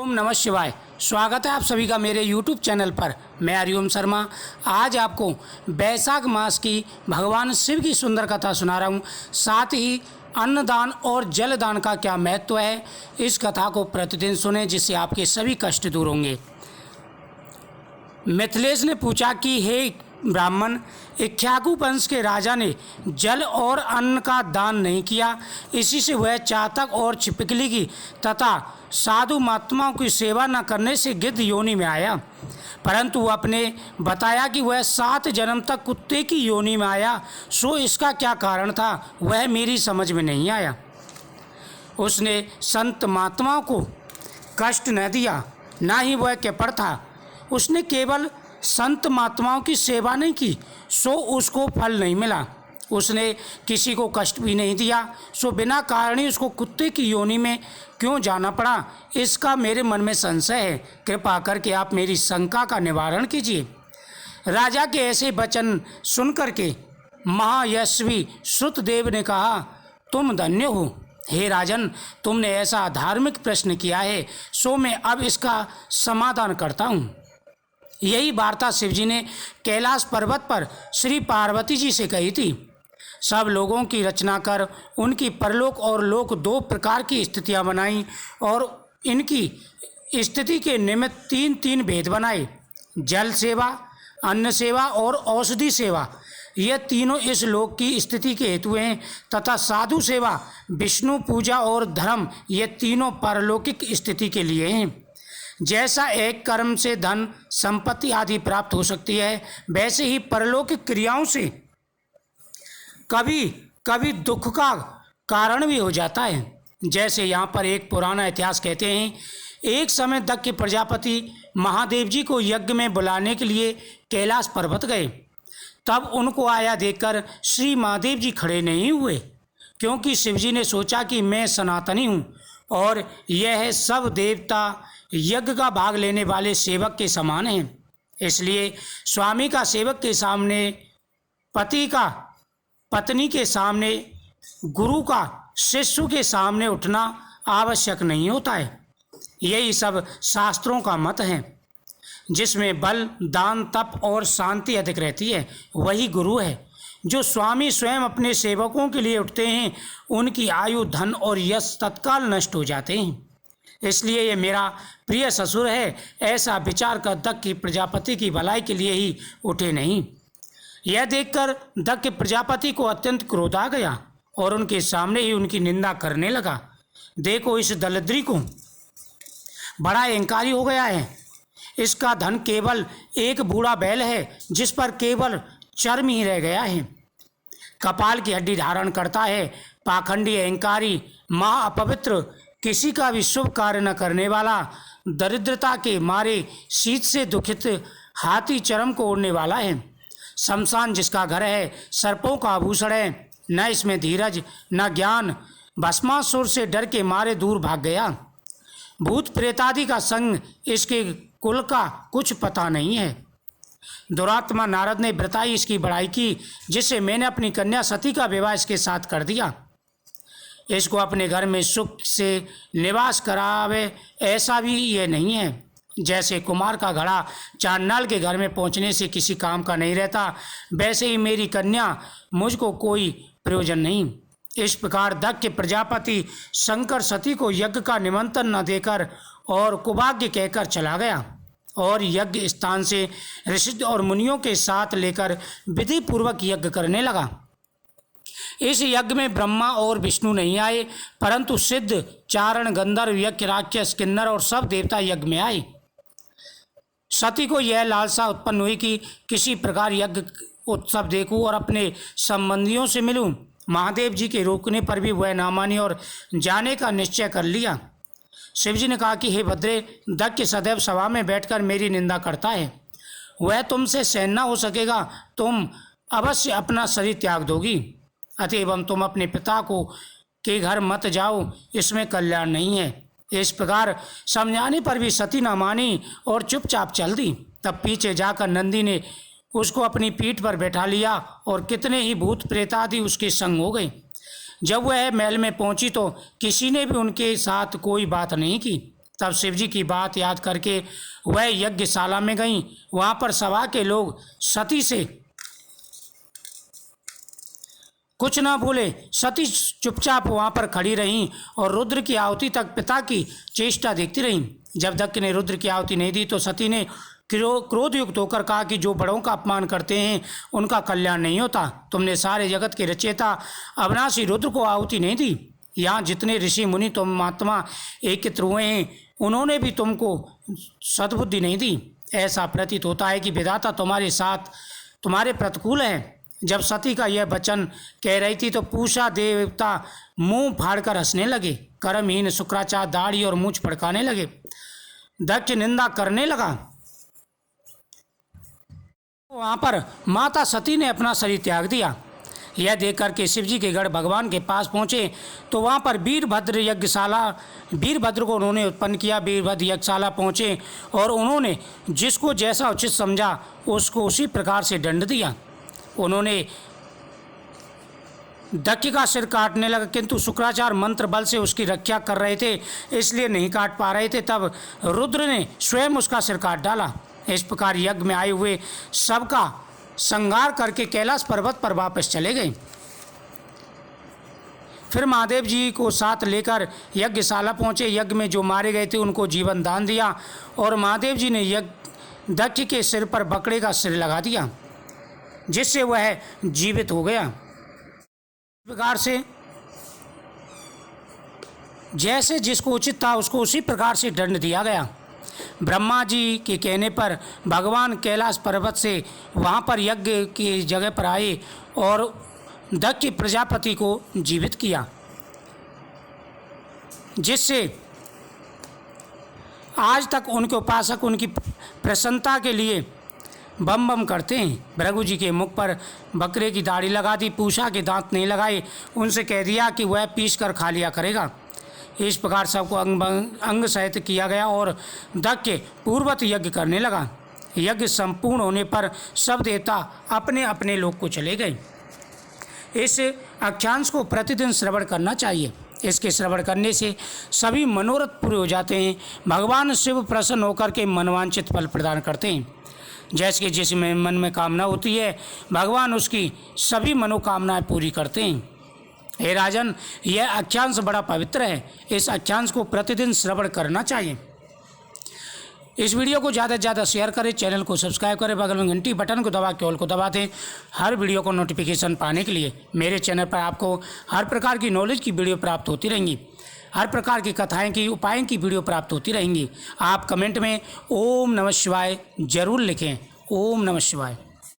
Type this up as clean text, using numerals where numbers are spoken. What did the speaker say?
ओम नमः शिवाय। स्वागत है आप सभी का मेरे YouTube चैनल पर। मैं हरिओम शर्मा आज आपको बैसाख मास की भगवान शिव की सुंदर कथा सुना रहा हूँ। साथ ही अन्नदान और जलदान का क्या महत्व है, इस कथा को प्रतिदिन सुने जिससे आपके सभी कष्ट दूर होंगे। मिथिलेश ने पूछा कि हे ब्राह्मण, इक्ष्वाकु वंश के राजा ने जल और अन्न का दान नहीं किया, इसी से वह चातक और छिपकली की तथा साधु महात्माओं की सेवा न करने से गिद्ध योनि में आया। परंतु वह अपने बताया कि वह 7 जन्म तक कुत्ते की योनि में आया, सो इसका क्या कारण था वह मेरी समझ में नहीं आया। उसने संत महात्माओं को कष्ट न दिया, ना ही वह कपट था। उसने केवल संत महात्माओं की सेवा नहीं की, सो उसको फल नहीं मिला। उसने किसी को कष्ट भी नहीं दिया, सो बिना कारण ही उसको कुत्ते की योनि में क्यों जाना पड़ा, इसका मेरे मन में संशय है। कृपा करके आप मेरी शंका का निवारण कीजिए। राजा के ऐसे वचन सुनकर के महायशस्वी श्रुतदेव ने कहा, तुम धन्य हो हे राजन, तुमने ऐसा धार्मिक प्रश्न किया है, सो मैं अब इसका समाधान करता हूँ। यही वार्ता शिवजी ने कैलाश पर्वत पर श्री पार्वती जी से कही थी। सब लोगों की रचना कर उनकी परलोक और लोक 2 प्रकार की स्थितियां बनाई और इनकी स्थिति के निमित्त 3 भेद बनाए, जल सेवा, अन्न सेवा और औषधि सेवा। ये तीनों इस लोक की स्थिति के हेतु हैं तथा साधु सेवा, विष्णु पूजा और धर्म ये तीनों परलौकिक स्थिति के लिए हैं। जैसा एक कर्म से धन संपत्ति आदि प्राप्त हो सकती है, वैसे ही परलौकिक क्रियाओं से कभी कभी दुख का कारण भी हो जाता है। जैसे यहाँ पर एक पुराना इतिहास कहते हैं, एक समय तक के प्रजापति महादेव जी को यज्ञ में बुलाने के लिए कैलाश पर्वत गए। तब उनको आया देखकर श्री महादेव जी खड़े नहीं हुए, क्योंकि शिवजी ने सोचा कि मैं सनातनी हूँ और यह सब देवता यज्ञ का भाग लेने वाले सेवक के समान हैं। इसलिए स्वामी का सेवक के सामने, पति का पत्नी के सामने, गुरु का शिष्य के सामने उठना आवश्यक नहीं होता है। यही सब शास्त्रों का मत है। जिसमें बल, दान, तप और शांति अधिक रहती है, वही गुरु है। जो स्वामी स्वयं अपने सेवकों के लिए उठते हैं, उनकी आयु, धन और यश तत्काल नष्ट हो जाते हैं। इसलिए ये मेरा प्रिय ससुर है, ऐसा विचार कर दक्ष प्रजापति की भलाई के लिए ही उठे नहीं। यह देखकर दक्ष प्रजापति को अत्यंत क्रोध आ गया और उनके सामने ही उनकी निंदा करने लगा। देखो, इस दरिद्री को बड़ा अहंकारी हो गया है। इसका धन केवल एक बूढ़ा बैल है, जिस पर केवल चर्म ही रह गया है। कपाल की हड्डी धारण करता है। पाखंडी, अहंकारी, महा अपवित्र, किसी का भी शुभ कार्य न करने वाला, दरिद्रता के मारे शीत से दुखित हाथी चरम को ओढ़ने वाला है। शमशान जिसका घर है, सर्पों का आभूषण है। न इसमें धीरज, न ज्ञान, भस्मासुर से डर के मारे दूर भाग गया। भूत प्रेतादि का संग, इसके कुल का कुछ पता नहीं है। दुरात्मा नारद ने बताई इसकी बड़ाई की, जिससे मैंने अपनी कन्या सती का विवाह इसके साथ कर दिया। इसको अपने घर में सुख से निवास करावे, ऐसा भी ये नहीं है। जैसे कुमार का घड़ा चांडाल के घर में पहुंचने से किसी काम का नहीं रहता, वैसे ही मेरी कन्या मुझको कोई प्रयोजन नहीं। इस प्रकार दक्ष प्रजापति शंकर सती को यज्ञ का निमंत्रण न देकर और कुभाग्य कहकर चला गया और यज्ञ स्थान से ऋषि और मुनियों के साथ लेकर विधि पूर्वक यज्ञ करने लगा। इस यज्ञ में ब्रह्मा और विष्णु नहीं आए, परंतु सिद्ध, चारण, गंधर्व, यक्ष, राक्षस, किन्नर और सब देवता यज्ञ में आए। सती को यह लालसा उत्पन्न हुई कि किसी प्रकार यज्ञ उत्सव देखूं और अपने संबंधियों से मिलूं। महादेव जी के रोकने पर भी वह ना मानी और जाने का निश्चय कर लिया। शिवजी ने कहा कि हे भद्रे, दक्ष सदैव सभा में बैठकर मेरी निंदा करता है। वह तुमसे सहन न हो सकेगा, तुम अवश्य अपना शरीर त्याग दोगी। अतएव तुम अपने पिता को के घर मत जाओ, इसमें कल्याण नहीं है। इस प्रकार समझाने पर भी सती न मानी और चुपचाप चल दी। तब पीछे जाकर नंदी ने उसको अपनी पीठ पर बैठा लिया और कितने ही भूत प्रेत आदि उसके संग हो गए। जब वह महल में पहुंची तो किसी ने भी उनके साथ कोई बात नहीं की। तब शिवजी की बात याद करके वह यज्ञशाला में गईं। वहाँ पर सभा के लोग सती से कुछ ना बोले। सती चुपचाप वहाँ पर खड़ी रहीं और रुद्र की आहुति तक पिता की चेष्टा देखती रहीं। जब दक्ष ने रुद्र की आहुति नहीं दी तो सती ने क्रोधयुक्त होकर कहा कि जो बड़ों का अपमान करते हैं उनका कल्याण नहीं होता। तुमने सारे जगत के रचयिता अविनाशी रुद्र को आहुति नहीं दी। यहाँ जितने ऋषि मुनि तुम महात्मा एकत्र हुए हैं उन्होंने भी तुमको सद्बुद्धि नहीं दी। ऐसा प्रतीत होता है कि विधाता तुम्हारे साथ तुम्हारे प्रतिकूल है। जब सती का यह वचन कह रही थी तो पूषा देवता मुंह फाड़कर हंसने लगे। कर्महीन शुक्राचार्य दाढ़ी और मूंछ फड़काने लगे। दक्ष निंदा करने लगा। वहाँ पर माता सती ने अपना शरीर त्याग दिया। यह देख कर के शिवजी के गढ़ भगवान के पास पहुँचे तो वहाँ पर वीरभद्र को उन्होंने उत्पन्न किया। वीरभद्र यज्ञशाला पहुँचे और उन्होंने जिसको जैसा उचित समझा उसको उसी प्रकार से दंड दिया। उन्होंने दक्ष का सिर काटने लगा, किंतु शुक्राचार्य मंत्र बल से उसकी रक्षा कर रहे थे इसलिए नहीं काट पा रहे थे। तब रुद्र ने स्वयं उसका सिर काट डाला। इस प्रकार यज्ञ में आए हुए सबका संहार करके कैलाश पर्वत पर वापस चले गए। फिर महादेव जी को साथ लेकर यज्ञशाला पहुँचे। यज्ञ में जो मारे गए थे उनको जीवन दान दिया और महादेव जी ने दक्ष के सिर पर बकरे का सिर लगा दिया जिससे वह जीवित हो गया। इस प्रकार से जैसे जिसको उचित था उसको उसी प्रकार से दंड दिया गया। ब्रह्मा जी के कहने पर भगवान कैलाश पर्वत से वहाँ पर यज्ञ की जगह पर आए और दक्ष प्रजापति को जीवित किया, जिससे आज तक उनके उपासक उनकी प्रसन्नता के लिए बम बम करते हैं। भृगु जी के मुख पर बकरे की दाढ़ी लगा दी, पूषा के दांत नहीं लगाए, उनसे कह दिया कि वह पीस कर खा लिया करेगा। इस प्रकार सबको अंग सहित किया गया और दक्ष पूर्वत यज्ञ करने लगा। यज्ञ संपूर्ण होने पर सब देवता अपने अपने लोक को चले गए। इस आख्यान को प्रतिदिन श्रवण करना चाहिए। इसके श्रवण करने से सभी मनोरथ पूरे हो जाते हैं। भगवान शिव प्रसन्न होकर के मनवांछित फल प्रदान करते हैं। जैसे कि जिस में मन में कामना होती है भगवान उसकी सभी मनोकामनाएं पूरी करते हैं। हे राजन, यह आख्यांश बड़ा पवित्र है। इस आख्यांश को प्रतिदिन श्रवण करना चाहिए। इस वीडियो को ज़्यादा से ज़्यादा शेयर करें, चैनल को सब्सक्राइब करें, बगल में घंटी बटन को दबा के ऑल को दबा दें। हर वीडियो को नोटिफिकेशन पाने के लिए मेरे चैनल पर आपको हर प्रकार की नॉलेज की वीडियो प्राप्त होती रहेंगी। हर प्रकार की कथाएं की उपायों की वीडियो प्राप्त होती रहेंगी। आप कमेंट में ओम नमः शिवाय जरूर लिखें। ओम नमः शिवाय।